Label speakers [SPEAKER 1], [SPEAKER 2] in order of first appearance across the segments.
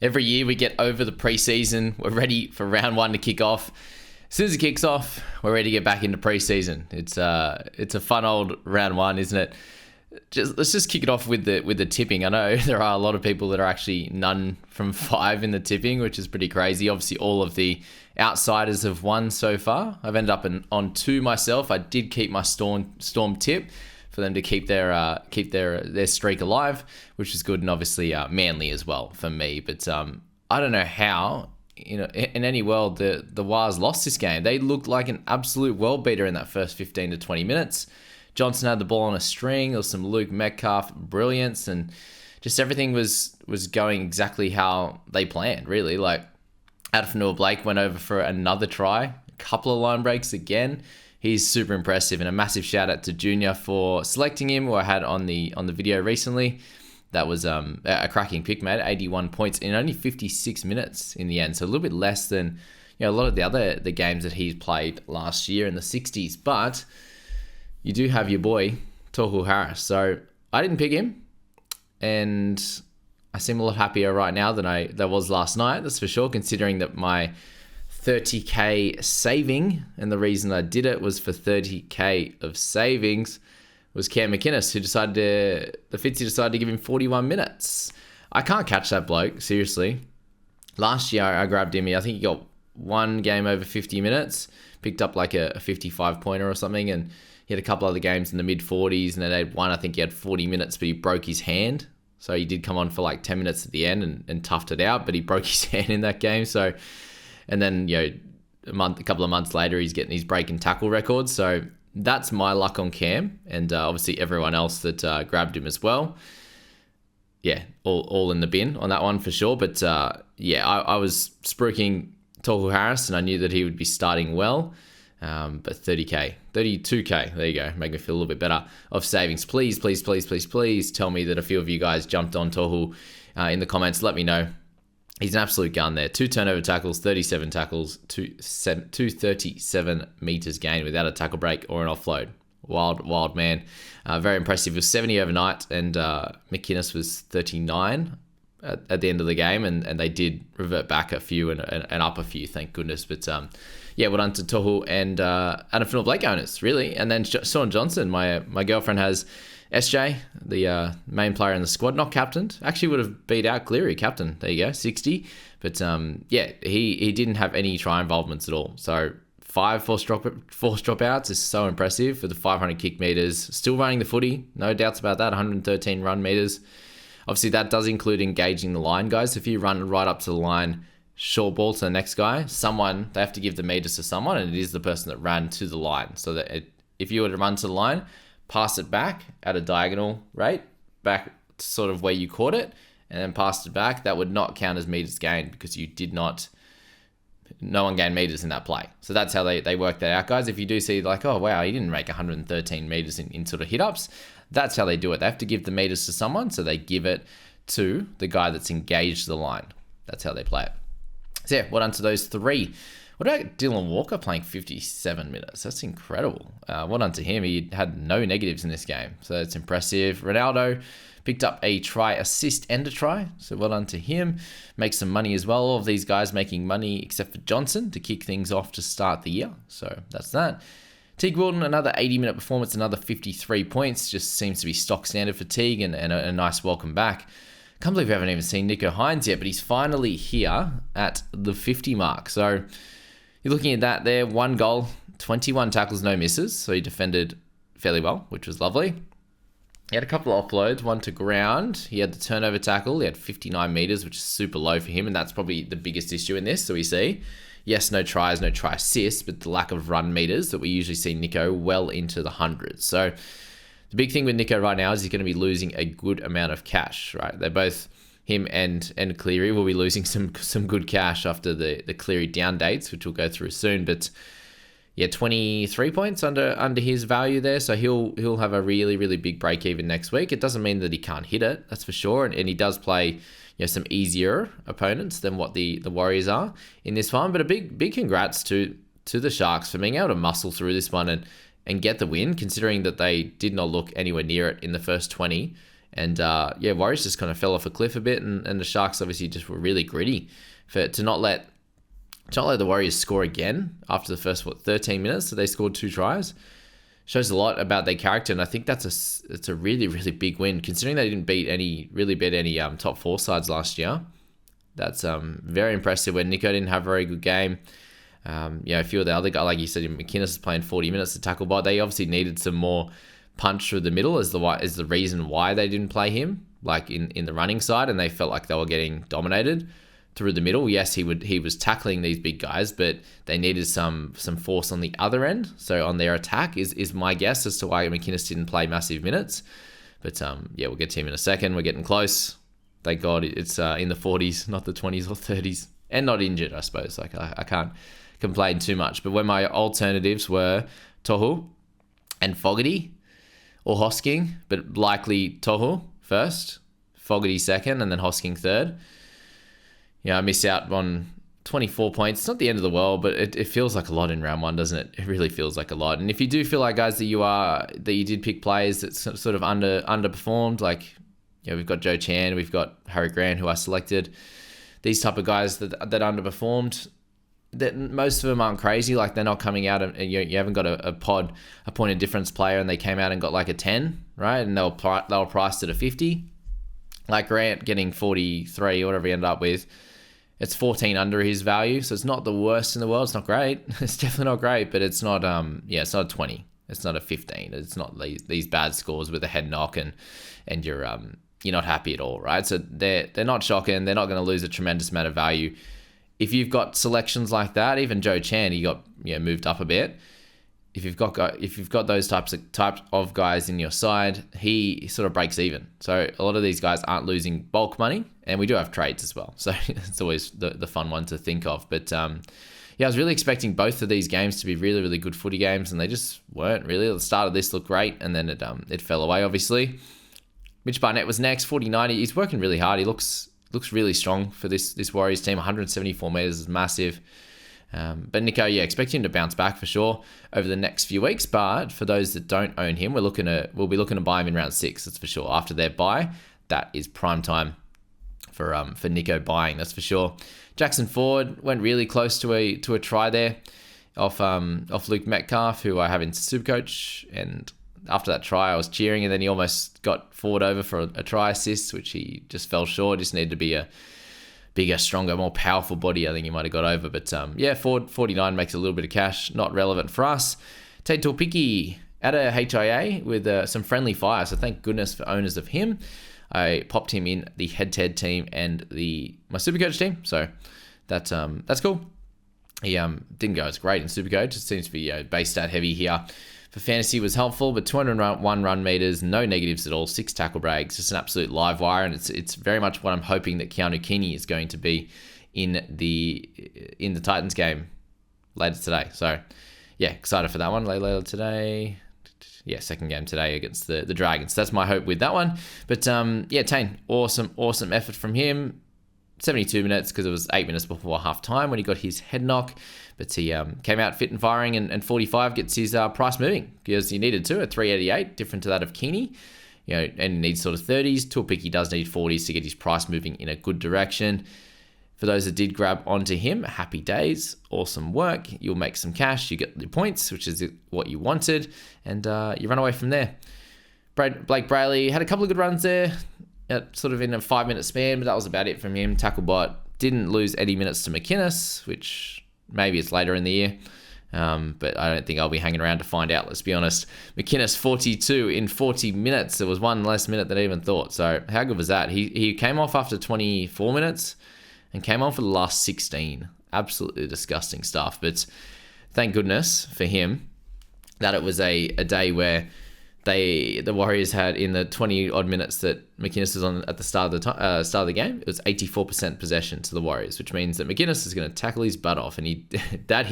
[SPEAKER 1] Every year we get over the preseason. We're ready for round one to kick off. As soon as it kicks off, we're ready to get back into preseason. It's a fun old round one, isn't it? Let's just kick it off with the tipping. I know there are a lot of people that are actually none from 5 in the tipping, which is pretty crazy. Obviously, all of the outsiders have won so far. I've ended up on 2 myself. I did keep my Storm tip for them to keep their streak alive, which is good, and obviously Manly as well for me. But I don't know how, in any world the Wars lost this game. They looked like an absolute world beater in that first 15 to 20 minutes. Johnson had the ball on a string. There was some Luke Metcalf brilliance, and just everything was going exactly how they planned, really. Like, Adfanua-Blake went over for another try, a couple of line breaks again. He's super impressive, and a massive shout out to Junior for selecting him, who I had on the video recently. That was a cracking pick, mate. 81 points in only 56 minutes in the end, so a little bit less than a lot of the games that he's played last year in the 60s. But you do have your boy Tohu Harris, so I didn't pick him, and I seem a lot happier right now than I was last night. That's for sure, considering that my 30k saving, and the reason I did it was for 30k of savings, was Cam McInnes, who the Fitzy decided to give him 41 minutes. I can't catch that bloke, seriously. Last year I grabbed him. I think he got one game over 50 minutes, picked up like a 55 pointer or something, and he had a couple other games in the mid 40s, and then had one, I think he had 40 minutes, but he broke his hand. So he did come on for like 10 minutes at the end and toughed it out, but he broke his hand in that game. So, and then, a couple of months later, he's getting his break and tackle records. So that's my luck on Cam, and obviously everyone else that grabbed him as well. Yeah, all in the bin on that one for sure. But I was spruiking Tohu Harris, and I knew that he would be starting well. But 30k, 32k, there you go, make me feel a little bit better of savings. Please tell me that a few of you guys jumped on Tohu in the comments. Let me know. He's an absolute gun there. 2 turnover tackles, 37 tackles, 237 meters gained without a tackle break or an offload. Wild man. Very impressive. It was 70 overnight, and McInnes was 39 at the end of the game, and they did revert back a few and up a few, thank goodness. But well done to Tohu and Adfanua-Blake owners, really. And then Sean Johnson, my girlfriend has SJ, the main player in the squad, not captained. Actually would have beat out Cleary, captain. There you go, 60. But he didn't have any try involvements at all. So 5 forced dropouts is so impressive for the 500 kick meters. Still running the footy, no doubts about that. 113 run meters. Obviously, that does include engaging the line, guys. If you run right up to the line, short ball to the next guy, they have to give the meters to someone, and it is the person that ran to the line. So that if you were to run to the line, pass it back at a diagonal rate, back to sort of where you caught it, and then passed it back, that would not count as meters gained because no one gained meters in that play. So that's how they work that out, guys. If you do see like, oh, wow, he didn't make 113 meters in sort of hit-ups, that's how they do it. They have to give the meters to someone, so they give it to the guy that's engaged the line. That's how they play it. So well done to those 3. What about Dylan Walker playing 57 minutes? That's incredible. Well done to him. He had no negatives in this game, so that's impressive. Ronaldo picked up a try, assist, and a try, so well done to him. Makes some money as well. All of these guys making money except for Johnson to kick things off to start the year, so that's that. Teague Wilton, another 80-minute performance, another 53 points. Just seems to be stock standard for Teague, and a nice welcome back. Can't believe we haven't even seen Nicho Hynes yet, but he's finally here at the 50 mark. So you're looking at that there. 1 goal, 21 tackles, no misses. So he defended fairly well, which was lovely. He had a couple of offloads, 1 to ground. He had the turnover tackle. He had 59 meters, which is super low for him, and that's probably the biggest issue in this. So we see, yes, no tries, no try assists, but the lack of run meters that we usually see Nicho well into the hundreds. So the big thing with Nicho right now is he's going to be losing a good amount of cash, right? They're both, him and Cleary will be losing some good cash after the Cleary down dates, which we'll go through soon. But yeah, 23 points under his value there. So he'll have a really, really big break even next week. It doesn't mean that he can't hit it, that's for sure. And he does play some easier opponents than what the Warriors are in this one. But a big congrats to the Sharks for being able to muscle through this one and get the win, considering that they did not look anywhere near it in the first 20 And Warriors just kind of fell off a cliff a bit, and the Sharks obviously just were really gritty to not let the Warriors score again after the first 13 minutes. So they scored 2 tries. Shows a lot about their character, and I think it's a really, really big win considering they didn't beat any top 4 sides last year. That's very impressive. When Nico didn't have a very good game, a few of the other guys, like you said, McInnes is playing 40 minutes to tackle bot. They obviously needed some more punch through the middle is the reason why they didn't play him like in the running side, and they felt like they were getting dominated through the middle. Yes, he was tackling these big guys, but they needed some force on the other end. So on their attack is my guess as to why McInnes didn't play massive minutes. But we'll get to him in a second. We're getting close. Thank God it's in the 40s, not the 20s or 30s, and not injured, I suppose. Like I can't complain too much. But when my alternatives were Tohu and Fogarty or Hosking, but likely Tohu first, Fogarty second, and then Hosking third. I miss out on 24 points. It's not the end of the world, but it feels like a lot in round 1, doesn't it? It really feels like a lot. And if you do feel like, guys, that you did pick players that sort of underperformed, like we've got Joe Chan, we've got Harry Grant, who I selected. These type of guys that underperformed, that most of them aren't crazy. Like they're not coming out and you haven't got a point of difference player, and they came out and got like a 10, right? And they were priced at a 50. Like Grant getting 43 or whatever he ended up with. It's 14 under his value, so it's not the worst in the world. It's not great. It's definitely not great, but it's not it's not a 20. It's not a 15. It's not these bad scores with a head knock and you're not happy at all, right? So they're not shocking. They're not going to lose a tremendous amount of value. If you've got selections like that, even Joe Chan, he got moved up a bit. If you've got those types of guys in your side, he sort of breaks even. So a lot of these guys aren't losing bulk money, and we do have trades as well. So it's always the fun one to think of. But I was really expecting both of these games to be really, really good footy games, and they just weren't really. At the start of this looked great, and then it fell away, obviously. Mitch Barnett was next, 49. He's working really hard. He looks really strong for this Warriors team. 174 meters is massive. But Nico, expect him to bounce back for sure over the next few weeks. But for those that don't own him, we'll be looking to buy him in round 6. That's for sure. After their buy, that is prime time for Nico buying. That's for sure. Jackson Ford went really close to a try there off Luke Metcalf, who I have in Supercoach, and after that try, I was cheering, and then he almost got Ford over for a try assist, which he just fell short. Just needed to be a bigger, stronger, more powerful body. I think he might have got over. But Ford 49 makes a little bit of cash. Not relevant for us. Tate Torpiki at a HIA with some friendly fire. So thank goodness for owners of him. I popped him in the head-to-head team and my Supercoach team. So that's cool. He didn't go as great in Supercoach. It seems to be base stat heavy here. For fantasy was helpful, but 201 run meters, no negatives at all, 6 tackle breaks, just an absolute live wire, and it's very much what I'm hoping that Keanu Keeney is going to be in the Titans game later today. So excited for that one later today. Second game today against the Dragons. That's my hope with that one. But Tane, awesome effort from him. 72 minutes because it was 8 minutes before half time when he got his head knock. But he came out fit and firing, and 45 gets his price moving because he needed to at 388, different to that of Keeney. And he needs sort of 30s. Tuipiki does need 40s to get his price moving in a good direction. For those that did grab onto him, happy days, awesome work. You'll make some cash, you get the points, which is what you wanted, and you run away from there. Blake Brayley had a couple of good runs there, sort of in a 5-minute span, but that was about it from him. Tacklebot didn't lose any minutes to McInnes, which maybe it's later in the year, but I don't think I'll be hanging around to find out, let's be honest. McInnes 42 in 40 minutes. There was one less minute than I even thought, so how good was that? He came off after 24 minutes and came on for the last 16. Absolutely disgusting stuff, but thank goodness for him that it was a day where the Warriors had, in the 20-odd minutes that McInnes was on at the start of the game, it was 84% possession to the Warriors, which means that McInnes is going to tackle his butt off, and he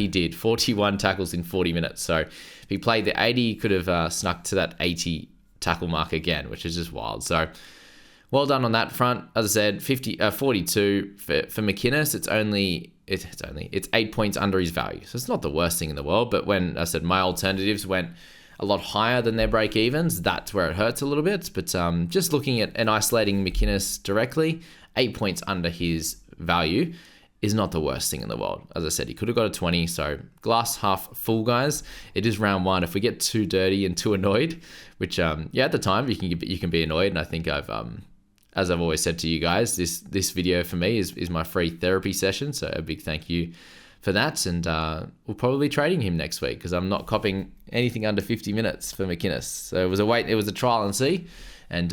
[SPEAKER 1] did 41 tackles in 40 minutes. So if he played the 80, he could have snuck to that 80 tackle mark again, which is just wild. So well done on that front. As I said, 42 for McInnes. It's 8 points under his value, so it's not the worst thing in the world. But when I said my alternatives went a lot higher than their break evens, that's where it hurts a little bit. But just looking at and isolating McInnes directly, 8 points under his value is not the worst thing in the world. As I said, he could have got a 20. So glass half full, guys. It is round one. If we get too dirty and too annoyed, which at the time you can be annoyed, and I think as I've always said to you guys, this video for me is my free therapy session. So a big thank you for that. And we'll probably be trading him next week because I'm not copying anything under 50 minutes for McInnes. So it was a trial and see. And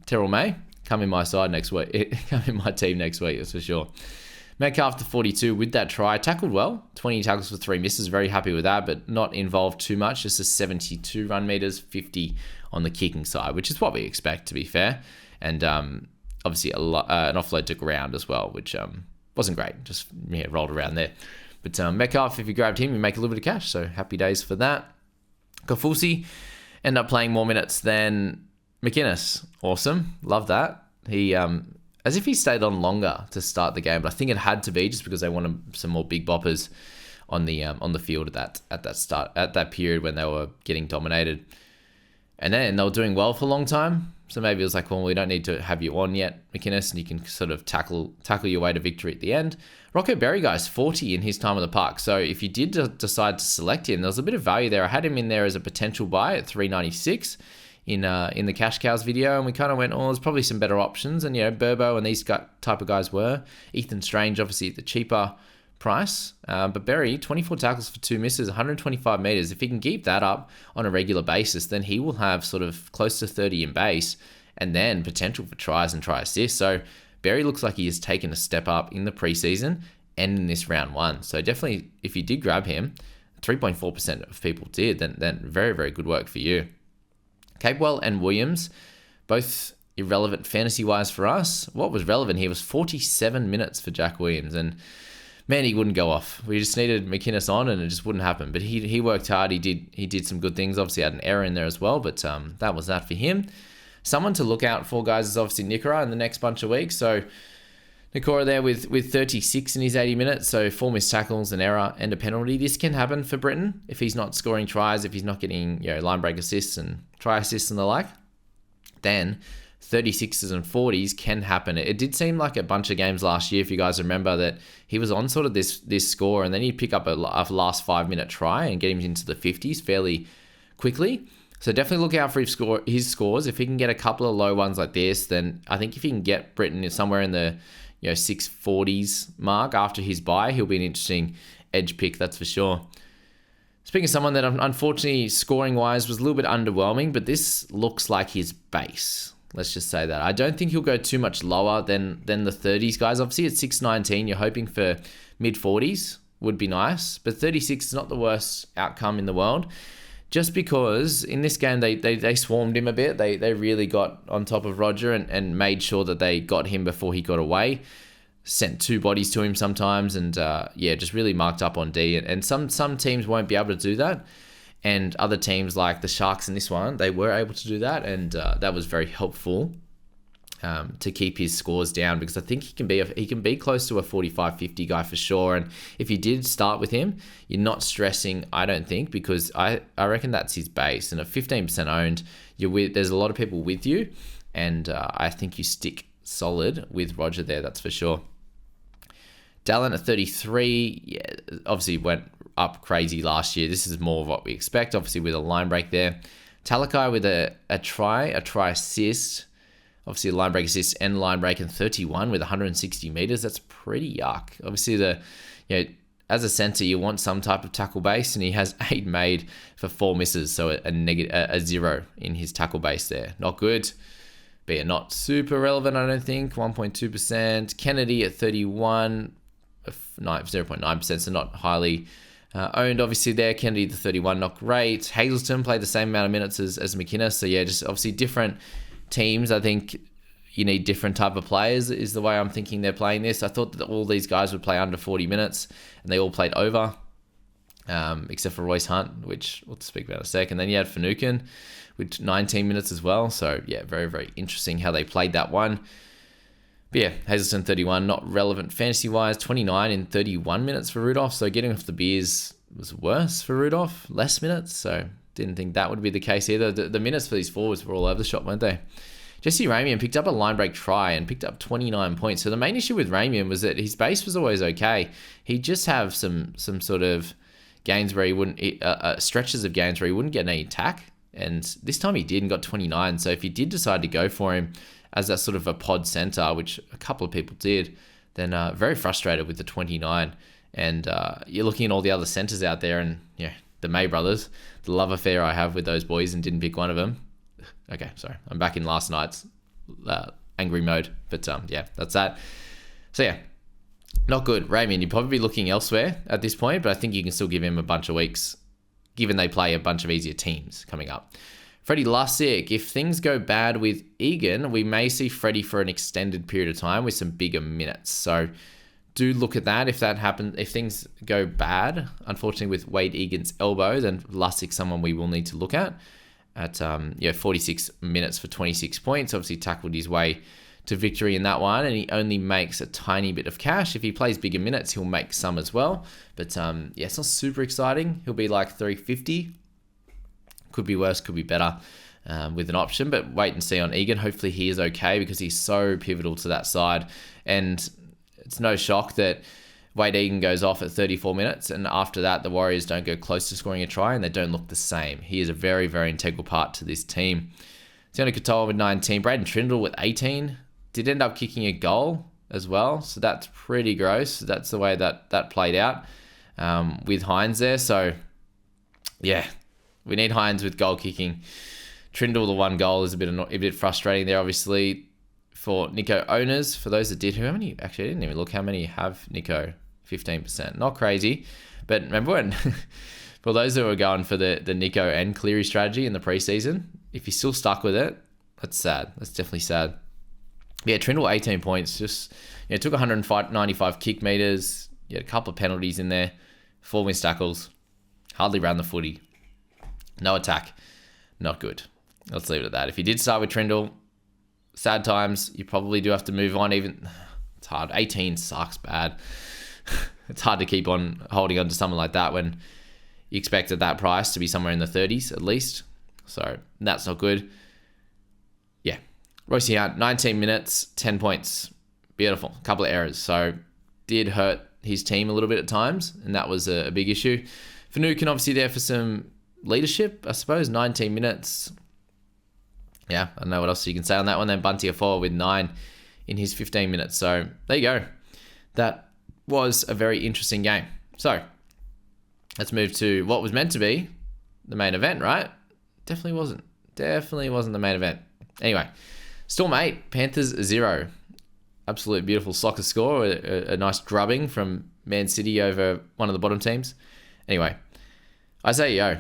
[SPEAKER 1] Terrell May, come in my side next week. Come in my team next week, that's for sure. Metcalf to 42 with that try. Tackled well. 20 tackles for 3 misses. Very happy with that, but not involved too much. Just a 72 run meters, 50 on the kicking side, which is what we expect, to be fair. And obviously an offload to ground as well, which wasn't great. Just rolled around there. But Metcalf, if you grabbed him, you make a little bit of cash. So happy days for that. Kaufusi ended up playing more minutes than McInnes. Awesome. Love that. He... as if he stayed on longer to start the game, but I think it had to be just because they wanted some more big boppers on the field at that period when they were getting dominated. And then they were doing well for a long time. So maybe it was like, well, we don't need to have you on yet, McInnes, and you can sort of tackle your way to victory at the end. Rocco Berry, guys, 40 in his time on the park. So if you did decide to select him, there was a bit of value there. I had him in there as a potential buy at 396. In the Cash Cows video, and we kind of went, oh, there's probably some better options, and Burbo and these type of guys were. Ethan Strange, obviously, at the cheaper price, but Berry, 24 tackles for 2 misses, 125 meters. If he can keep that up on a regular basis, then he will have sort of close to 30 in base, and then potential for tries and try assists. So Berry looks like he has taken a step up in the preseason and in this round one. So definitely, if you did grab him, 3.4% of people did, then very, very good work for you. Capewell and Williams, both irrelevant fantasy-wise for us. What was relevant here was 47 minutes for Jack Williams, and man, he wouldn't go off. We just needed McInnes on, and it just wouldn't happen. But he worked hard. He did some good things. Obviously, had an error in there as well, but that was that for him. Someone to look out for, guys, is obviously Nikora in the next bunch of weeks. So Nikora there with 36 in his 80 minutes, so 4 missed tackles, an error, and a penalty. This can happen for Britain if he's not scoring tries, if he's not getting line break assists and try assists and the like. Then 36s and 40s can happen. It did seem like a bunch of games last year, if you guys remember, that he was on sort of this score, and then he'd pick up a last 5-minute try and get him into the 50s fairly quickly. So definitely look out for his scores. If he can get a couple of low ones like this, then I think if he can get Britain somewhere in the 640s mark after his bye, he'll be an interesting edge pick, that's for sure. Speaking of someone that unfortunately scoring-wise was a little bit underwhelming, but this looks like his base. Let's just say that. I don't think he'll go too much lower than the 30s, guys. Obviously, at 619, you're hoping for mid-40s would be nice, but 36 is not the worst outcome in the world. Just because in this game, they swarmed him a bit. They really got on top of Roger and made sure that they got him before he got away. Sent 2 bodies to him sometimes, and just really marked up on D. And some teams won't be able to do that. And other teams like the Sharks in this one, they were able to do that, and that was very helpful to keep his scores down, because I think he can be close to a 45-50 guy for sure. And if you did start with him, you're not stressing, I don't think, because I reckon that's his base. And at 15% owned, there's a lot of people with you, and I think you stick solid with Roger there, that's for sure. Dallin at 33, obviously went up crazy last year. This is more of what we expect, obviously with a line break there. Talakai with a try assist. Obviously, a line break assist and line break and 31 with 160 meters. That's pretty yuck. Obviously, as a center, you want some type of tackle base, and he has 8 made for 4 misses, so a 0 in his tackle base there. Not good, but not super relevant, I don't think. 1.2%. Kennedy at 31, 0.9%, so not highly owned, obviously, there. Kennedy the 31, not great. Hazleton played the same amount of minutes as McInnes, so just obviously different teams. I think you need different type of players is the way I'm thinking they're playing this. I thought that all these guys would play under 40 minutes, and they all played over, except for Royce Hunt, which we'll speak about in a sec. And then you had Finucane with 19 minutes as well. So very, very interesting how they played that one. But Hazleton 31, not relevant fantasy-wise. 29 in 31 minutes for Rudolph. So getting off the beers was worse for Rudolph. Less minutes, so Didn't think that would be the case either. The minutes for these forwards were all over the shop, weren't they? Jesse Ramian picked up a line break try and picked up 29 points. So the main issue with Ramian was that his base was always okay. He'd just have some sort of games where he wouldn't, stretches of games where he wouldn't get any attack. And this time he did and got 29. So if you did decide to go for him as that sort of a pod center, which a couple of people did, then very frustrated with the 29. And you're looking at all the other centers out there and the May brothers, the love affair I have with those boys and didn't pick one of them. Okay, sorry. I'm back in last night's angry mode. But that's that. So yeah, not good. Ramian, you'd probably be looking elsewhere at this point, but I think you can still give him a bunch of weeks, given they play a bunch of easier teams coming up. Freddie Lussick, if things go bad with Egan, we may see Freddie for an extended period of time with some bigger minutes. So do look at that. If that happens, if things go bad, unfortunately with Wade Egan's elbow, then Lussick's someone we will need to look at 46 minutes for 26 points. Obviously tackled his way to victory in that one, and he only makes a tiny bit of cash. If he plays bigger minutes, he'll make some as well. But it's not super exciting. He'll be like 350. Could be worse, could be better with an option, but wait and see on Egan. Hopefully he is okay because he's so pivotal to that side. And it's no shock that Wade Egan goes off at 34 minutes, and after that, the Warriors don't go close to scoring a try, and they don't look the same. He is a very, very integral part to this team. Sione Katoa with 19. Braden Trindle with 18. Did end up kicking a goal as well, so that's pretty gross. That's the way that played out with Hines there. So, yeah, we need Hines with goal kicking. Trindle, the one goal, is a bit frustrating there, obviously, for Nico owners. For those that did, how many? Actually, I didn't even look how many have Nico. 15%. Not crazy. But remember when, for those who are going for the Nico and Cleary strategy in the preseason, if you're still stuck with it, that's sad. That's definitely sad. Yeah, Trindle, 18 points. Just took 195 kick meters. You had a couple of penalties in there. 4 missed tackles. Hardly ran the footy. No attack. Not good. Let's leave it at that. If you did start with Trindle, sad times. You probably do have to move on. Even it's hard. 18 sucks bad. It's hard to keep on holding on to someone like that when you expected that price to be somewhere in the 30s at least. So that's not good. Yeah. Royce Hunt, 19 minutes, 10 points. Beautiful. A couple of errors. So did hurt his team a little bit at times, and that was a big issue. Finucane obviously there for some leadership, I suppose. 19 minutes. Yeah, I don't know what else you can say on that one. Then Bunty forward with 9 in his 15 minutes. So there you go. That was a very interesting game. So let's move to what was meant to be the main event, right? Definitely wasn't the main event. Anyway, Storm 8, Panthers 0. Absolute beautiful soccer score. A nice drubbing from Man City over one of the bottom teams. Anyway, Isaiah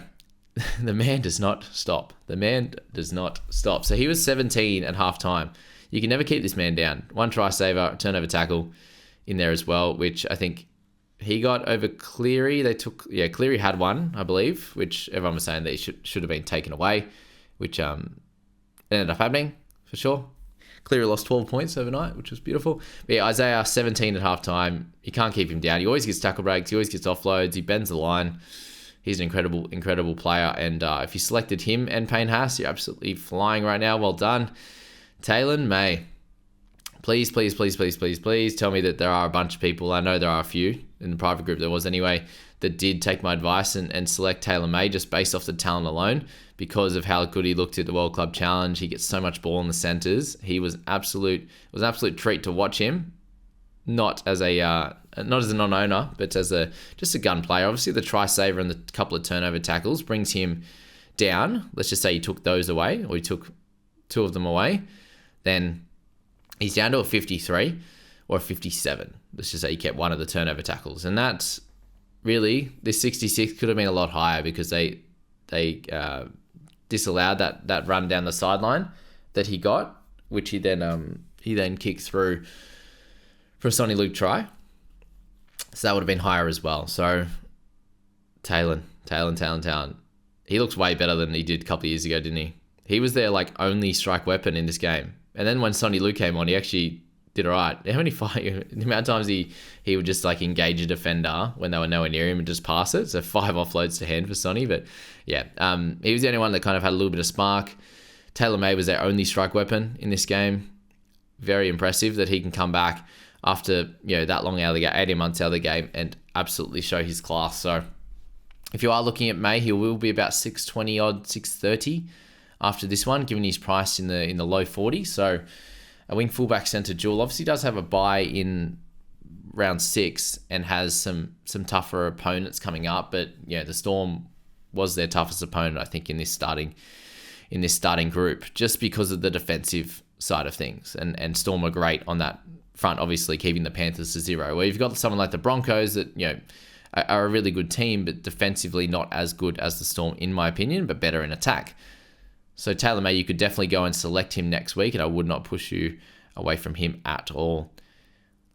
[SPEAKER 1] Yeo, the man does not stop. The man does not stop. So he was 17 at halftime. You can never keep this man down. 1 try saver, turnover tackle in there as well, which I think he got over Cleary. Cleary had one, I believe, which everyone was saying that he should have been taken away, which ended up happening for sure. Cleary lost 12 points overnight, which was beautiful. But yeah, Isaiah, 17 at halftime. You can't keep him down. He always gets tackle breaks. He always gets offloads. He bends the line. He's an incredible, incredible player. And if you selected him and Payne Haas, you're absolutely flying right now. Well done. Taylor May. Please, please, please, please, please, please tell me that there are a bunch of people. I know there are a few in the private group there was anyway that did take my advice and select Taylor May just based off the talent alone because of how good he looked at the World Club Challenge. He gets so much ball in the centres. It was an absolute treat to watch him. Not as a non-owner, but as just a gun player. Obviously, the try saver and the couple of turnover tackles brings him down. Let's just say he took those away, or he took 2 of them away. Then he's down to a 53 or a 57. Let's just say he kept 1 of the turnover tackles. And that's really, this 66 could have been a lot higher because they disallowed that run down the sideline that he got, which he then kicked through for a Sonny Luke try. So that would have been higher as well. So Talon. He looks way better than he did a couple of years ago, didn't he? He was their only strike weapon in this game. And then when Sonny Luke came on, he actually did all right. The amount of times he would just like engage a defender when they were nowhere near him and just pass it. So 5 offloads to hand for Sonny. But yeah, he was the only one that kind of had a little bit of spark. Taylor May was their only strike weapon in this game. Very impressive that he can come back after that long out of the game, 18 months out of the game, and absolutely show his class. So if you are looking at May, he will be about 620 odd, 630 after this one, given his price in the low 40s. So a wing fullback centre duel obviously does have a bye in round 6 and has some tougher opponents coming up. But the Storm was their toughest opponent, I think, in this starting group, just because of the defensive side of things. And Storm are great on that front, obviously keeping the Panthers to 0. Where you've got someone like the Broncos that are a really good team, but defensively not as good as the Storm, in my opinion, but better in attack. So Taylor May, you could definitely go and select him next week, and I would not push you away from him at all.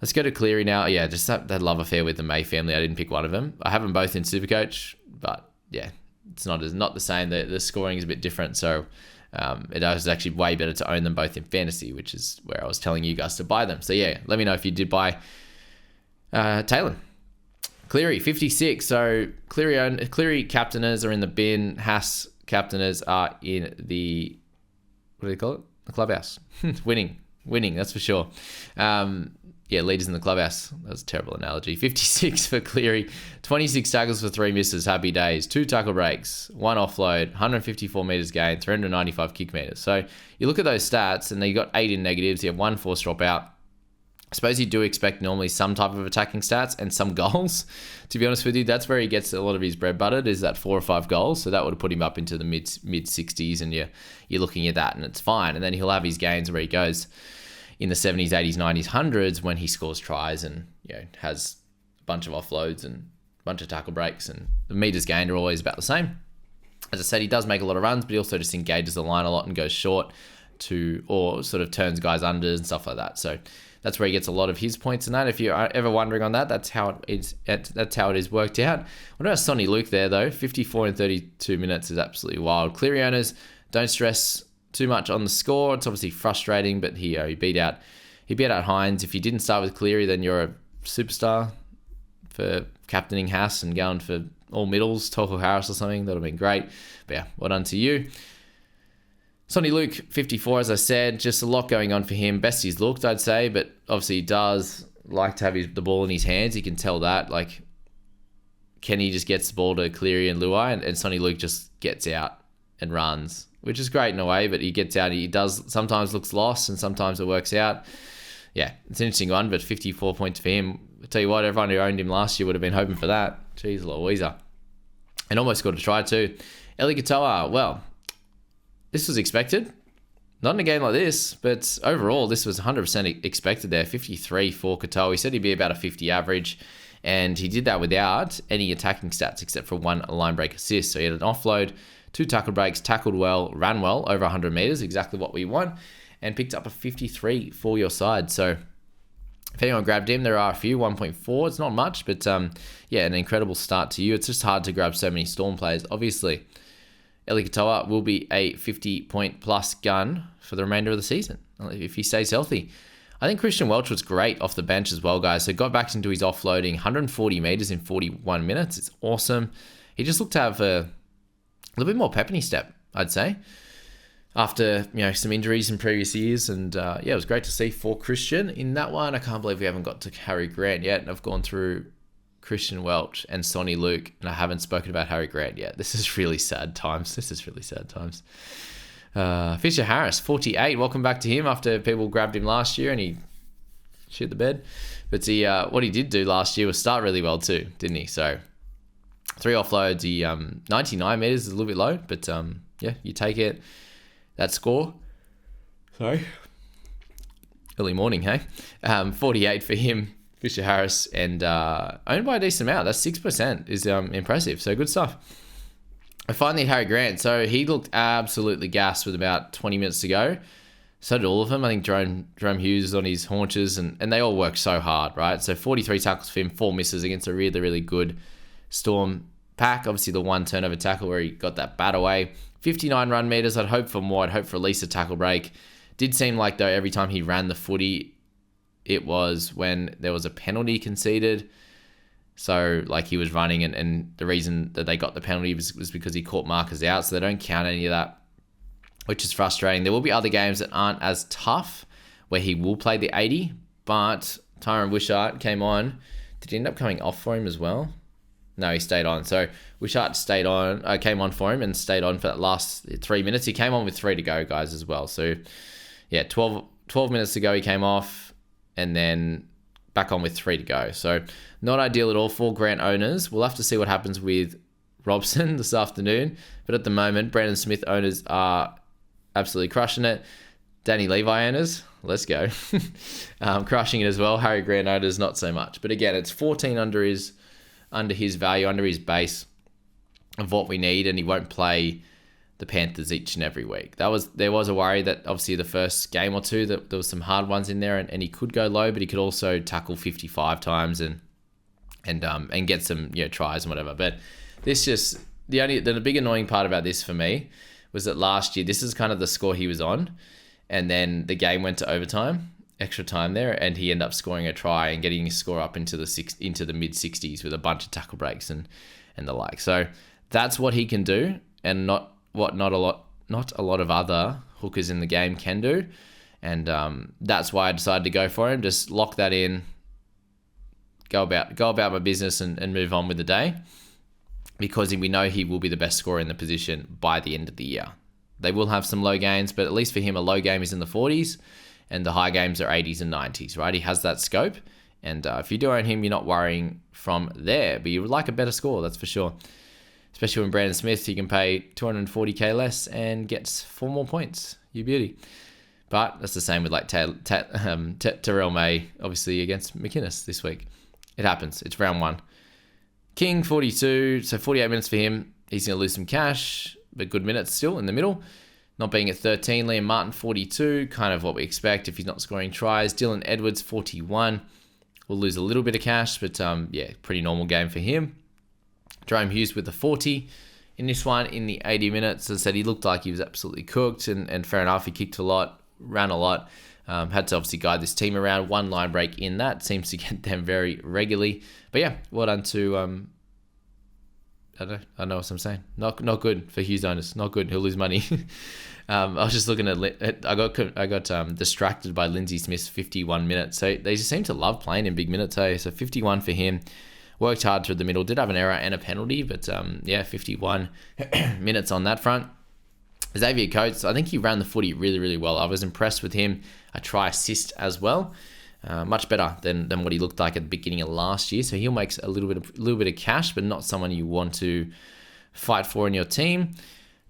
[SPEAKER 1] Let's go to Cleary now. Yeah, just that love affair with the May family. I didn't pick one of them. I have them both in Supercoach, but yeah, it's not the same. The scoring is a bit different, so it is actually way better to own them both in fantasy, which is where I was telling you guys to buy them. So yeah, let me know if you did buy Taylor. Cleary, 56. So Cleary captainers are in the bin. Haas captainers are in the, what do they call it? The clubhouse. Winning, that's for sure. Leaders in the clubhouse. That was a terrible analogy. 56 for Cleary, 26 tackles for 3 misses. Happy days. 2 tackle breaks, 1 offload, 154 meters gained, 395 kick meters. So you look at those stats, and you got 8 in negatives. You have 1 forced dropout. I suppose you do expect normally some type of attacking stats and some goals. To be honest with you, that's where he gets a lot of his bread buttered, is that 4 or 5 goals. So that would have put him up into the mid 60s, and you're looking at that, and it's fine. And then he'll have his gains where he goes in the 70s, 80s, 90s, 100s when he scores tries and has a bunch of offloads and a bunch of tackle breaks, and the meters gained are always about the same. As I said, he does make a lot of runs, but he also just engages the line a lot and goes short or sort of turns guys under and stuff like that. So that's where he gets a lot of his points in that. If you're ever wondering on that, that's how it is worked out. What about Sonny Luke there, though? 54 in 32 minutes is absolutely wild. Cleary owners, don't stress too much on the score. It's obviously frustrating, but he beat out Hines. If you didn't start with Cleary, then you're a superstar for captaining Haas and going for all middles, Tohu Harris or something. That would have been great. But yeah, well done to you. Sonny Luke, 54, as I said, just a lot going on for him. Best he's looked, I'd say, but obviously he does like to have the ball in his hands. You can tell that. Like, Kenny just gets the ball to Cleary and Luai, and Sonny Luke just gets out and runs, which is great in a way, but he gets out. He does sometimes looks lost, and sometimes it works out. Yeah, it's an interesting one, but 54 points for him. I tell you what, everyone who owned him last year would have been hoping for that. Jeez Louisa. And almost got a try too. Eli Katoa, well, this was expected. Not in a game like this, but overall, this was 100% expected there. 53 for Katoa. He said he'd be about a 50 average, and he did that without any attacking stats except for 1 line break assist. So he had an offload, 2 tackle breaks, tackled well, ran well, over 100 meters, exactly what we want, and picked up a 53 for your side. So if anyone grabbed him, there are a few, 1.4. It's not much, but an incredible start to you. It's just hard to grab so many Storm players, obviously. Eli Katoa will be a 50-point plus gun for the remainder of the season if he stays healthy. I think Christian Welch was great off the bench as well, guys. So got back into his offloading, 140 meters in 41 minutes. It's awesome. He just looked to have a little bit more pep in his step, I'd say, after some injuries in previous years. And it was great to see for Christian in that one. I can't believe we haven't got to Harry Grant yet. And I've gone through Christian Welch and Sonny Luke, and I haven't spoken about Harry Grant yet. This is really sad times. Fisher Harris, 48. Welcome back to him after people grabbed him last year and he shit the bed. But what he did do last year was start really well too, didn't he? So 3 offloads. He 99 meters is a little bit low, but you take it. That score. Sorry. Early morning, hey? 48 for him. Fisher Harris, and owned by a decent amount. That's 6% is impressive. So good stuff. I finally Harry Grant. So he looked absolutely gassed with about 20 minutes to go. So did all of them. I think Jerome Hughes is on his haunches, and they all work so hard, right? So 43 tackles for him, 4 misses against a really, really good Storm pack. Obviously the 1 turnover tackle where he got that bat away. 59 run meters. I'd hope for more. I'd hope for at least a tackle break. Did seem like, though, every time he ran the footy, it was when there was a penalty conceded. So, like, he was running, and the reason that they got the penalty was because he caught markers out, so they don't count any of that, which is frustrating. There will be other games that aren't as tough where he will play the 80, but Tyron Wishart came on. Did he end up coming off for him as well? No, he stayed on. So Wishart came on for him and stayed on for that last 3 minutes. He came on with 3 to go, guys, as well. So, yeah, 12 minutes to go he came off, and then back on with 3 to go. So not ideal at all for Grant owners. We'll have to see what happens with Robson this afternoon. But at the moment, Brandon Smith owners are absolutely crushing it. Danny Levi owners, let's go. Crushing it as well. Harry Grant owners, not so much. But again, it's 14 under his value, under his base of what we need, and he won't play the Panthers each and every week. There was a worry that obviously the first game or two that there was some hard ones in there, and he could go low, but he could also tackle 55 times and get some tries and whatever. But this just the big annoying part about this for me was that last year this is kind of the score he was on, and then the game went to overtime, extra time there, and he ended up scoring a try and getting his score up into the mid 60s with a bunch of tackle breaks and the like. So that's what he can do, and not a lot of other hookers in the game can do. And that's why I decided to go for him. Just lock that in, go about my business and move on with the day, because we know he will be the best scorer in the position by the end of the year. They will have some low games, but at least for him, a low game is in the 40s and the high games are 80s and 90s, right? He has that scope. And if you do own him, you're not worrying from there, but you would like a better score, that's for sure. Especially when Brandon Smith, you can pay $240K less and gets 4 more points. You beauty. But that's the same with like Terrell May, obviously, against McInnes this week. It happens. It's round 1. King, 42. So 48 minutes for him. He's going to lose some cash, but good minutes still in the middle. Not being at 13. Liam Martin, 42. Kind of what we expect if he's not scoring tries. Dylan Edwards, 41. We'll lose a little bit of cash, but pretty normal game for him. Jerome Hughes with the 40 in this one in the 80 minutes. As I said, he looked like he was absolutely cooked, and fair enough, he kicked a lot, ran a lot. Had to obviously guide this team around. 1 line break in that. Seems to get them very regularly. But yeah, well done to... I don't know what I'm saying. Not good for Hughes owners. Not good. He'll lose money. I was just looking at... I got distracted by Lindsay Smith's 51 minutes. So they just seem to love playing in big minutes. So 51 for him. Worked hard through the middle. Did have an error and a penalty, but 51 minutes on that front. Xavier Coates, I think he ran the footy really, really well. I was impressed with him. A try assist as well. Much better than what he looked like at the beginning of last year. So he'll make a little bit of cash, but not someone you want to fight for in your team.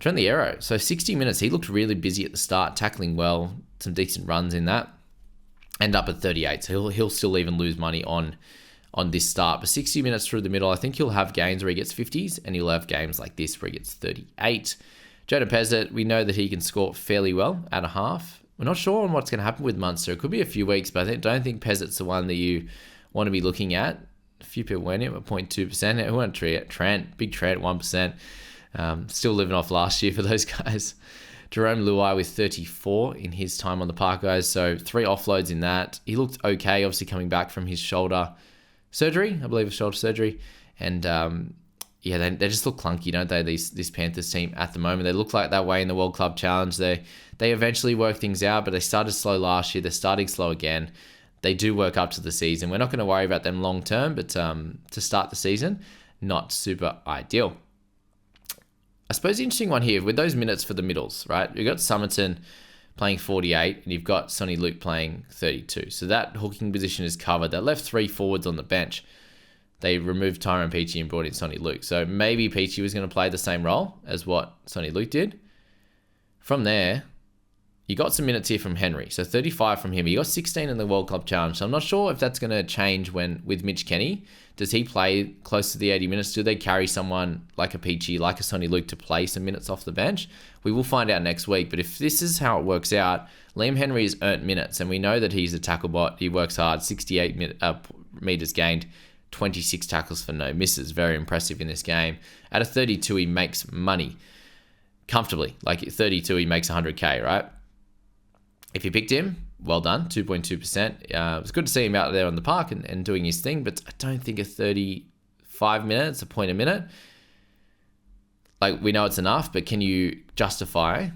[SPEAKER 1] Trent the Arrow. So 60 minutes. He looked really busy at the start, tackling well. Some decent runs in that. End up at 38. So he'll still even lose money on this start. But 60 minutes through the middle, I think he'll have games where he gets 50s, and he'll have games like this where he gets 38. Jonah Pezzett, we know that he can score fairly well at a half. We're not sure on what's going to happen with Munster. It could be a few weeks, but I don't think Pezzett's the one that you want to be looking at. A few people went in at 0.2%. Who went Trent? Big Trent, 1%. Still living off last year for those guys. Jerome Luai with 34 in his time on the Park, guys. So 3 offloads in that. He looked okay, obviously coming back from his shoulder surgery. I believe it's shoulder surgery. And they just look clunky, don't they? This Panthers team at the moment. They look like that way in the World Club Challenge. They eventually work things out, but they started slow last year. They're starting slow again. They do work up to the season. We're not going to worry about them long term, but to start the season, not super ideal. I suppose the interesting one here with those minutes for the middles, right? You've got Summerton playing 48, and you've got Sonny Luke playing 32. So that hooking position is covered. They left 3 forwards on the bench. They removed Tyrone Peachey and brought in Sonny Luke. So maybe Peachey was going to play the same role as what Sonny Luke did. From there, you got some minutes here from Henry. So 35 from him. He got 16 in the World Cup Challenge. So I'm not sure if that's going to change with Mitch Kenny. Does he play close to the 80 minutes? Do they carry someone like a Peachey, like a Sonny Luke to play some minutes off the bench? We will find out next week. But if this is how it works out, Liam Henry has earned minutes. And we know that he's a tackle bot. He works hard. 68 meters gained. 26 tackles for no misses. Very impressive in this game. At a 32, he makes money comfortably. Like at 32, he makes 100K, right? If you picked him, well done, 2.2%. It was good to see him out there on the park and doing his thing, but I don't think a 35 minutes, a point a minute, like, we know it's enough, but can you justify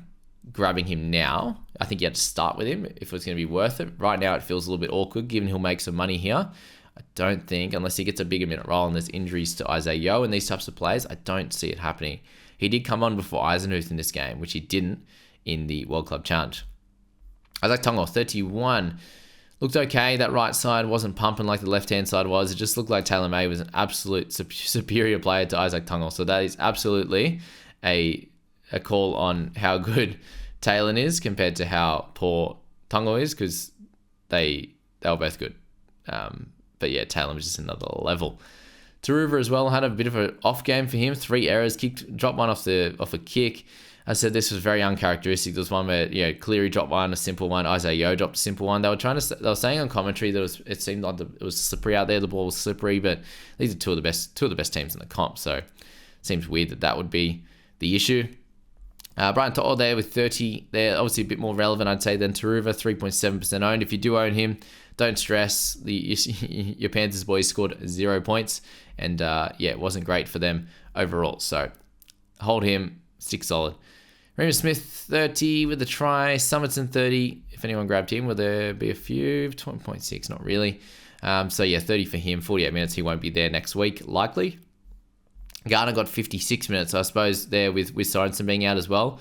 [SPEAKER 1] grabbing him now? I think you had to start with him if it was going to be worth it. Right now, it feels a little bit awkward, given he'll make some money here. I don't think, unless he gets a bigger minute role and there's injuries to Isaiah Yeo and these types of players, I don't see it happening. He did come on before Eisenhuth in this game, which he didn't in the World Club Challenge. Isaac Tongo, 31. Looked okay. That right side wasn't pumping like the left-hand side was. It just looked like Taylor May was an absolute superior player to Isaac Tongo. So that is absolutely a call on how good Taylor is compared to how poor Tongo is, because they were both good. But yeah, Taylor was just another level. Tuivasa as well had a bit of an off game for him. 3 errors, dropped one off a kick. I said this was very uncharacteristic. There was one where Cleary dropped one, a simple one. Isaiah Yeo dropped a simple one. They were saying on commentary that it seemed like it was slippery out there. The ball was slippery, but these are two of the best teams in the comp. So it seems weird that would be the issue. Brian To'o there with 30. They're obviously a bit more relevant, I'd say, than Tuivasa, 3.7% owned. If you do own him, don't stress. Your Panthers boys scored 0 points, and it wasn't great for them overall. So hold him, stick solid. Remus Smith, 30 with a try. Summerton, 30. If anyone grabbed him, will there be a few? 20.6, not really. 30 for him. 48 minutes. He won't be there next week, likely. Garner got 56 minutes, I suppose, there with Sorensen being out as well.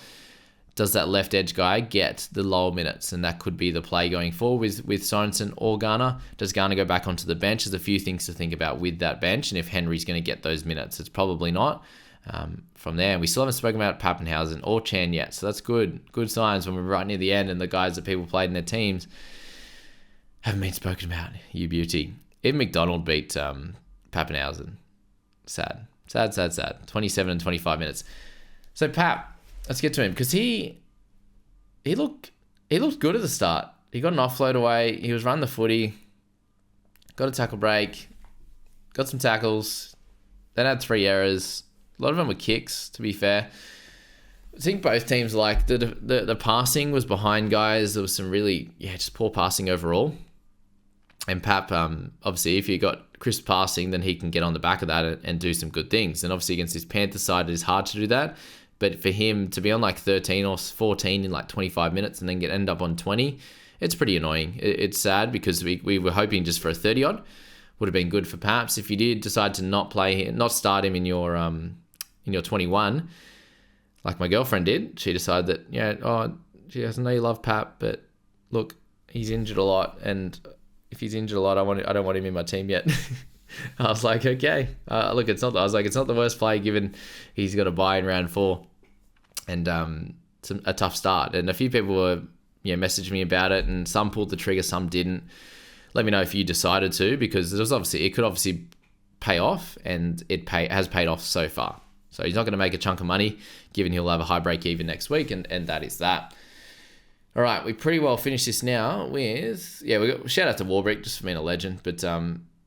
[SPEAKER 1] Does that left edge guy get the lower minutes? And that could be the play going forward with Sorensen or Garner. Does Garner go back onto the bench? There's a few things to think about with that bench, and if Henry's going to get those minutes. It's probably not. From there, and we still haven't spoken about Pappenhausen or Chan yet, so that's good signs when we're right near the end and the guys that people played in their teams haven't been spoken about. You beauty. Even McDonald beat Pappenhausen. Sad. 27 and 25 minutes. So Pap, let's get to him, because he looked good at the start. He got an offload away. He was running the footy, got a tackle break, got some tackles, then had 3 errors. A lot of them were kicks, to be fair. I think both teams, like, the passing was behind guys. There was some really, just poor passing overall. And Pap, obviously, if you got crisp passing, then he can get on the back of that and do some good things. And obviously against his Panther side, it is hard to do that. But for him to be on like 13 or 14 in like 25 minutes and then end up on 20, it's pretty annoying. It's sad, because we were hoping just for a 30-odd. Would have been good for Paps. If you did decide to not start him in your 21, like my girlfriend did, she decided that, she doesn't know you love Pap, but look, he's injured a lot, and if he's injured a lot, I don't want him in my team yet. I was like, okay, look, it's not the worst play, given he's got a bye in round 4, and a tough start. And a few people were messaging me about it, and some pulled the trigger, some didn't. Let me know if you decided to, because it could obviously pay off, and has paid off so far. So he's not going to make a chunk of money, given he'll have a high break even next week, and that is that. All right, we pretty well finished this now with, we got shout out to Warbrick just for being a legend, but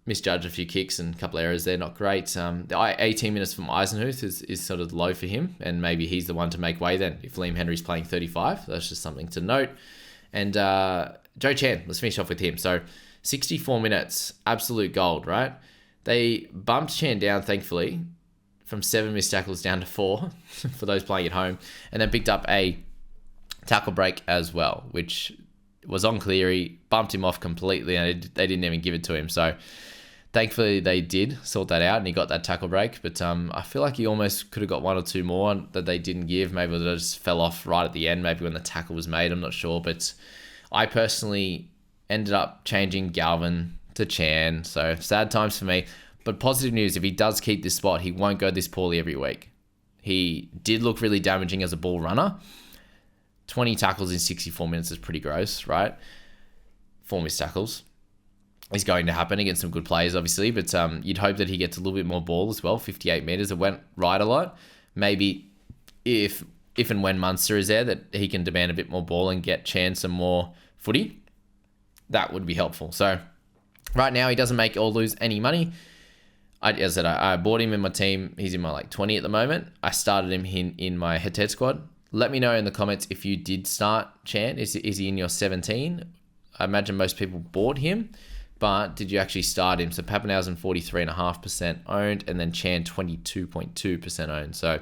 [SPEAKER 1] misjudged a few kicks and a couple of errors there, not great. The 18 minutes from Eisenhuth is sort of low for him, and maybe he's the one to make way then if Liam Henry's playing 35. That's just something to note. And Joe Chan, let's finish off with him. So 64 minutes, absolute gold, right? They bumped Chan down, thankfully, from 7 missed tackles down to 4 for those playing at home, and then picked up a tackle break as well, which was on Cleary, bumped him off completely, and they didn't even give it to him. So thankfully they did sort that out, and he got that tackle break. But I feel like he almost could have got 1 or 2 more that they didn't give. Maybe they just fell off right at the end, maybe when the tackle was made. I'm not sure. But I personally ended up changing Galvin to Chan. So sad times for me. But positive news, if he does keep this spot, he won't go this poorly every week. He did look really damaging as a ball runner. 20 tackles in 64 minutes is pretty gross, right? 4 missed tackles is going to happen against some good players, obviously, but you'd hope that he gets a little bit more ball as well. 58 metres, it went right a lot. Maybe if and when Munster is there, that he can demand a bit more ball and get Chan some more footy. That would be helpful. So right now, he doesn't make or lose any money. As I said, I bought him in my team. He's in my 20 at the moment. I started him in my head-to-head squad. Let me know in the comments if you did start Chan. Is he in your 17? I imagine most people bought him, but did you actually start him? So Pappenhausen 43.5% owned, and then Chan 22.2% owned. So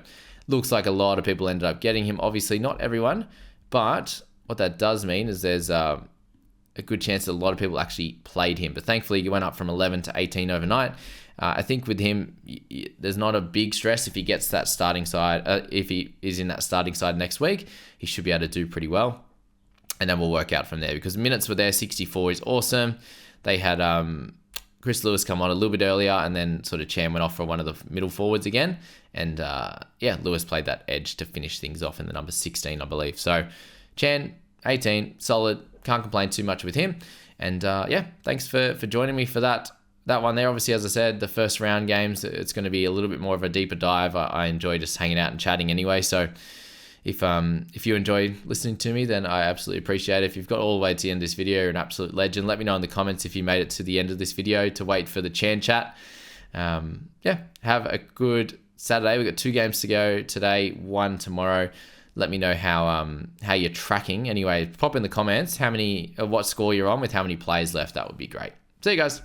[SPEAKER 1] looks like a lot of people ended up getting him. Obviously not everyone, but what that does mean is there's a good chance that a lot of people actually played him. But thankfully he went up from 11 to 18 overnight. I think with him, there's not a big stress if he gets that starting side. If he is in that starting side next week, he should be able to do pretty well. And then we'll work out from there, because minutes were there. 64 is awesome. They had Chris Lewis come on a little bit earlier, and then sort of Chan went off for one of the middle forwards again. And Lewis played that edge to finish things off in the number 16, I believe. So Chan, 18, solid. Can't complain too much with him. And thanks for joining me for that one there. Obviously, as I said, the first round games, it's going to be a little bit more of a deeper dive. I enjoy just hanging out and chatting anyway. So if you enjoy listening to me, then I absolutely appreciate it. If you've got all the way to the end of this video, you're an absolute legend. Let me know in the comments if you made it to the end of this video to wait for the Chan chat. Have a good Saturday. We've got 2 games to go today, 1 tomorrow. Let me know how you're tracking. Anyway, pop in the comments what score you're on with how many players left. That would be great. See you guys.